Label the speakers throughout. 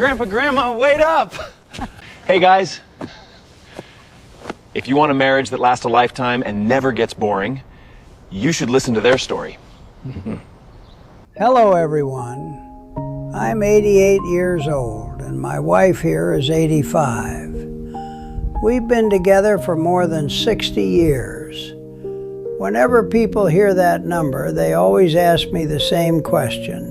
Speaker 1: Grandpa, Grandma, wait up! Hey guys, if you want a marriage that lasts a lifetime and never gets boring, you should listen to their story.
Speaker 2: Hello everyone. I'm 88 years old and my wife here is 85. We've been together for more than 60 years. Whenever people hear that number, they always ask me the same question.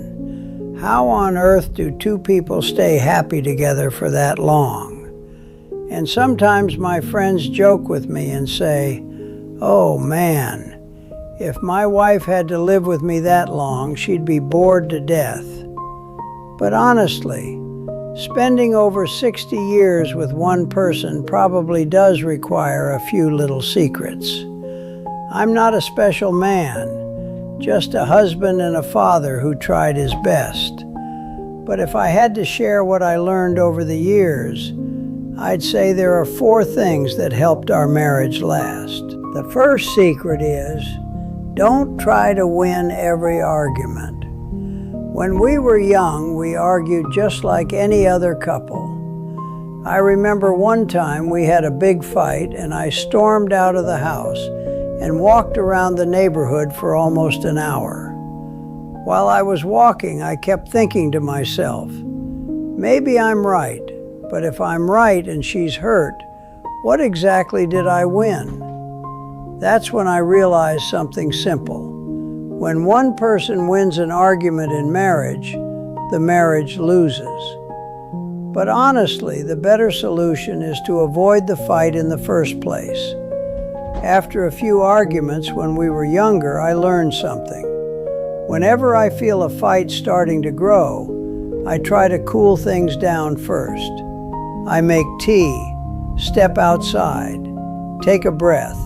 Speaker 2: How on earth do two people stay happy together for that long? And sometimes my friends joke with me and say, "Oh man, if my wife had to live with me that long, she'd be bored to death." But honestly, spending over 60 years with one person probably does require a few little secrets. I'm not a special man, just a husband and a father who tried his best. But if I had to share what I learned over the years, I'd say there are 4 things that helped our marriage last. The first secret is, don't try to win every argument. When we were young, we argued just like any other couple. I remember one time we had a big fight and I stormed out of the house and walked around the neighborhood for almost an hour. While I was walking, I kept thinking to myself, maybe I'm right, but if I'm right and she's hurt, what exactly did I win? That's when I realized something simple. When one person wins an argument in marriage, the marriage loses. But honestly, the better solution is to avoid the fight in the first place. After a few arguments when we were younger, I learned something. Whenever I feel a fight starting to grow, I try to cool things down first. I make tea, step outside, take a breath,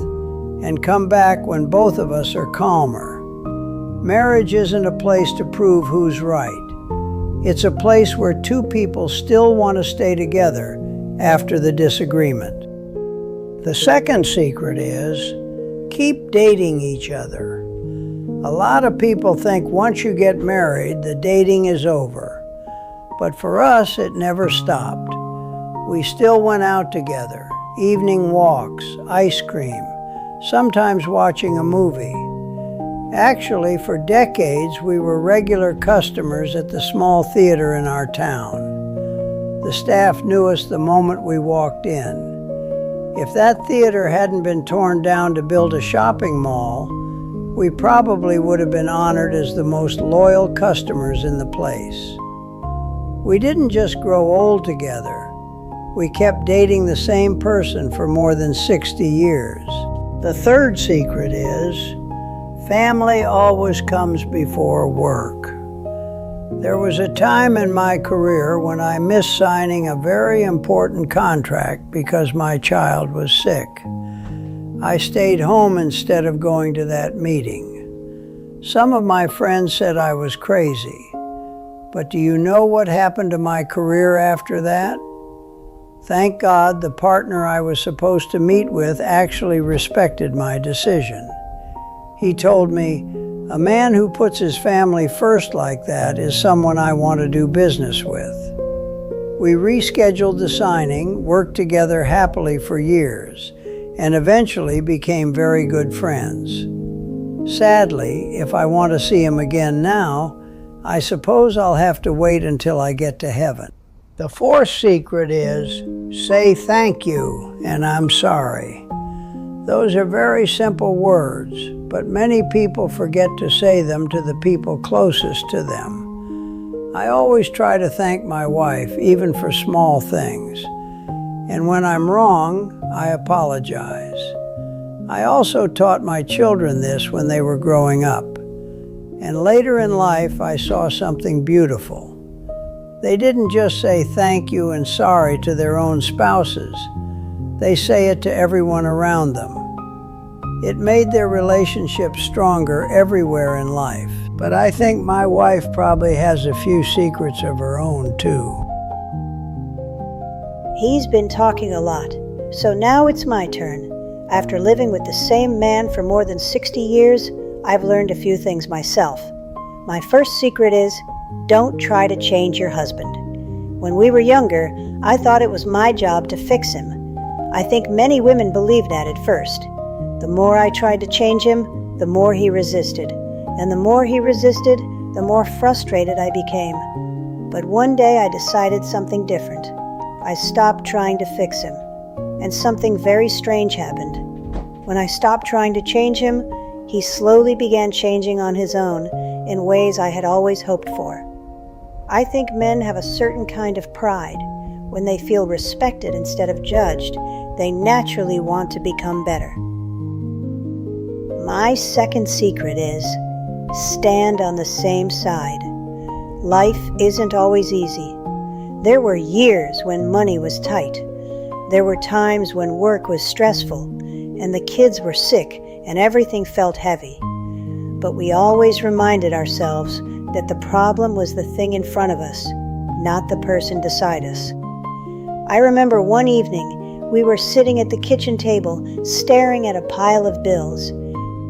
Speaker 2: and come back when both of us are calmer. Marriage isn't a place to prove who's right. It's a place where two people still want to stay together after the disagreement. The second secret is, keep dating each other. A lot of people think once you get married, the dating is over. But for us, it never stopped. We still went out together, evening walks, ice cream, sometimes watching a movie. Actually, for decades, we were regular customers at the small theater in our town. The staff knew us the moment we walked in. If that theater hadn't been torn down to build a shopping mall, we probably would have been honored as the most loyal customers in the place. We didn't just grow old together. We kept dating the same person for more than 60 years. The third secret is, family always comes before work. There was a time in my career when I missed signing a very important contract because my child was sick. I stayed home instead of going to that meeting. Some of my friends said I was crazy. But do you know what happened to my career after that? Thank God the partner I was supposed to meet with actually respected my decision. He told me, "A man who puts his family first like that is someone I want to do business with." We rescheduled the signing, worked together happily for years, and eventually became very good friends. Sadly, if I want to see him again now, I suppose I'll have to wait until I get to heaven. The fourth secret is, say thank you and I'm sorry. Those are very simple words, but many people forget to say them to the people closest to them. I always try to thank my wife, even for small things. And when I'm wrong, I apologize. I also taught my children this when they were growing up. And later in life, I saw something beautiful. They didn't just say thank you and sorry to their own spouses. They say it to everyone around them. It made their relationship stronger everywhere in life. But I think my wife probably has a few secrets of her own, too.
Speaker 3: He's been talking a lot, so now it's my turn. After living with the same man for more than 60 years, I've learned a few things myself. My first secret is, don't try to change your husband. When we were younger, I thought it was my job to fix him. I think many women believed that at first. The more I tried to change him, the more he resisted. And the more he resisted, the more frustrated I became. But one day I decided something different. I stopped trying to fix him. And something very strange happened. When I stopped trying to change him, he slowly began changing on his own in ways I had always hoped for. I think men have a certain kind of pride. When they feel respected instead of judged, they naturally want to become better. My second secret is stand on the same side. Life isn't always easy. There were years when money was tight. There were times when work was stressful and the kids were sick and everything felt heavy. But we always reminded ourselves that the problem was the thing in front of us, not the person beside us. I remember one evening we were sitting at the kitchen table staring at a pile of bills.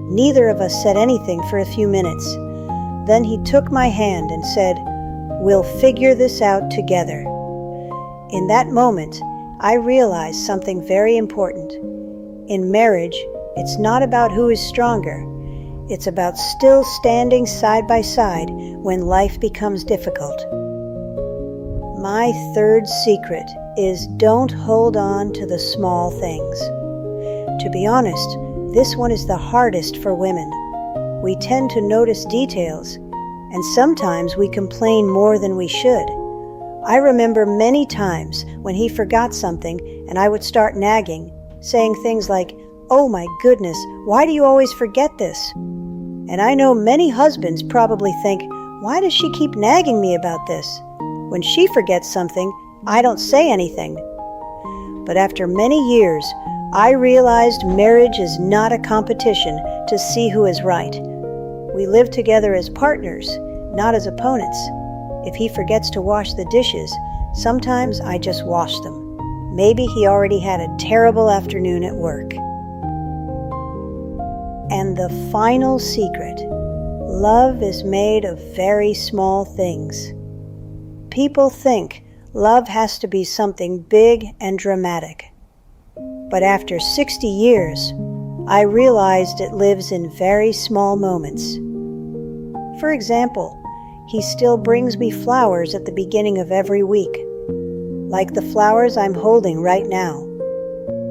Speaker 3: Neither of us said anything for a few minutes. Then he took my hand and said, "We'll figure this out together." In that moment, I realized something very important. In marriage, it's not about who is stronger. It's about still standing side by side when life becomes difficult. My third secret is don't hold on to the small things. To be honest, this one is the hardest for women. We tend to notice details, and sometimes we complain more than we should. I remember many times when he forgot something and I would start nagging, saying things like, "Oh my goodness, why do you always forget this?" And I know many husbands probably think, "Why does she keep nagging me about this? When she forgets something, I don't say anything." But after many years, I realized marriage is not a competition to see who is right. We live together as partners, not as opponents. If he forgets to wash the dishes, sometimes I just wash them. Maybe he already had a terrible afternoon at work. And the final secret, love is made of very small things. People think love has to be something big and dramatic. But after 60 years, I realized it lives in very small moments. For example, he still brings me flowers at the beginning of every week, like the flowers I'm holding right now.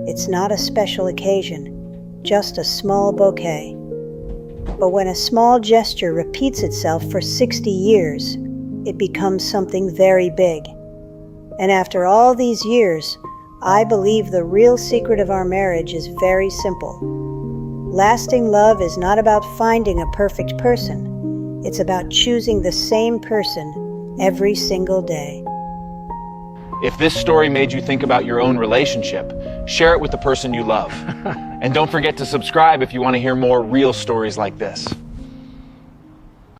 Speaker 3: It's not a special occasion, just a small bouquet. But when a small gesture repeats itself for 60 years, it becomes something very big. And after all these years, I believe the real secret of our marriage is very simple. Lasting love is not about finding a perfect person. It's about choosing the same person every single day.
Speaker 1: If this story made you think about your own relationship, share it with the person you love. And don't forget to subscribe if you want to hear more real stories like this.